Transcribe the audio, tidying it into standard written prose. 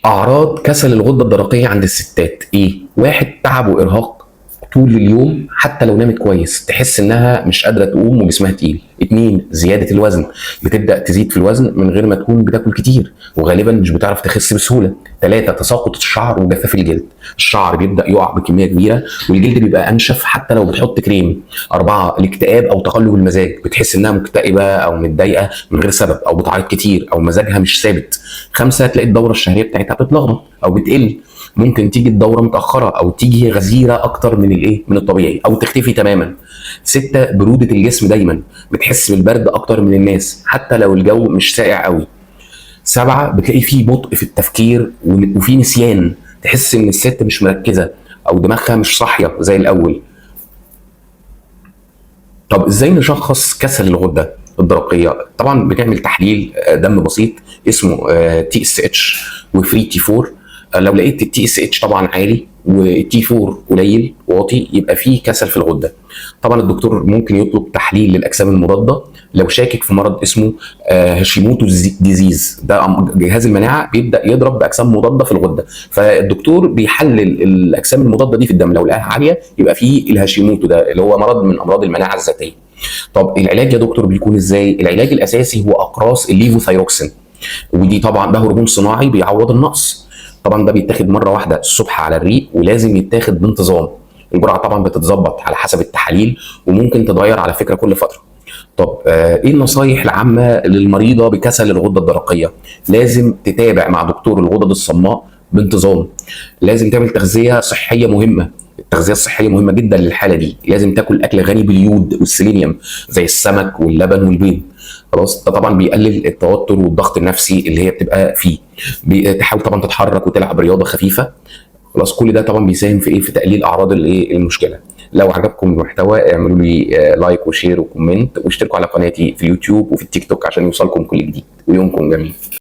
اعراض كسل الغده الدرقيه عند الستات ايه؟ واحد، تعب وارهاق طول اليوم حتى لو نامت كويس، تحس انها مش قادره تقوم وجسمها تقيل. اتنين، زياده الوزن، بتبدا تزيد في الوزن من غير ما تكون بتاكل كتير، وغالبا مش بتعرف تخس بسهوله. ثلاثة، تساقط الشعر وجفاف الجلد، الشعر بيبدا يقع بكميه كبيره والجلد بيبقى انشف حتى لو بتحط كريم. أربعة، الاكتئاب او تقلب المزاج، بتحس انها مكتئبه او متضايقه من غير سبب، او بتعيط كتير، او مزاجها مش ثابت. خمسة، تلاقي الدوره الشهريه بتاعتها بتتلخبط او بتقل، ممكن تيجي الدوره متاخره او تيجي غزيره اكتر من الايه من الطبيعي او تختفي تماما. ستة، بروده الجسم دايما، بتحس بالبرد اكتر من الناس حتى لو الجو مش ساقع قوي. سبعة، بتلاقي فيه بطء في التفكير وفي نسيان، تحس ان الست مش مركزه او دماغها مش صاحيه زي الاول. طب ازاي نشخص كسل الغده الدرقيه؟ طبعا بنعمل تحليل دم بسيط اسمه تي اس اتش وفري تي 4. لو لقيت التي اس اتش طبعا عالي والتي 4 قليل واطي يبقى فيه كسل في الغده. طبعا الدكتور ممكن يطلب تحليل للاجسام المضاده لو شاكك في مرض اسمه هاشيموتو ديزيز. ده جهاز المناعه بيبدا يضرب باجسام مضاده في الغده، فالدكتور بيحلل الاجسام المضاده دي في الدم، لو لقاها عاليه يبقى فيه الهاشيموتو ده اللي هو مرض من امراض المناعه الذاتيه. طب العلاج يا دكتور بيكون ازاي؟ العلاج الاساسي هو اقراص الليفوثايروكسين، ودي طبعا ده هرمون صناعي بيعوض النقص. طبعا ده بيتاخد مره واحده الصبح على الريق ولازم يتاخد بانتظام. الجرعه طبعا بتتظبط على حسب التحاليل وممكن تتغير على فكره كل فتره. طب ايه النصايح العامه للمريضه بكسل الغده الدرقيه؟ لازم تتابع مع دكتور الغدد الصماء بانتظام. لازم تعمل تغذيه صحيه مهمه، التغذيه الصحيه مهمه جدا للحاله دي. لازم تاكل اكل غني باليود والسيلينيوم زي السمك واللبن والبيض. خلاص، ده طبعا بيقلل التوتر والضغط النفسي اللي هي بتبقى فيه. تحاول طبعا تتحرك وتلعب رياضه خفيفه. خلاص، كل ده طبعا بيساهم في ايه، في تقليل اعراض الايه المشكله. لو عجبكم المحتوى اعملوا لي لايك وشير وكومنت، واشتركوا على قناتي في اليوتيوب وفي التيك توك عشان يوصلكم كل جديد، ويومكم جميل.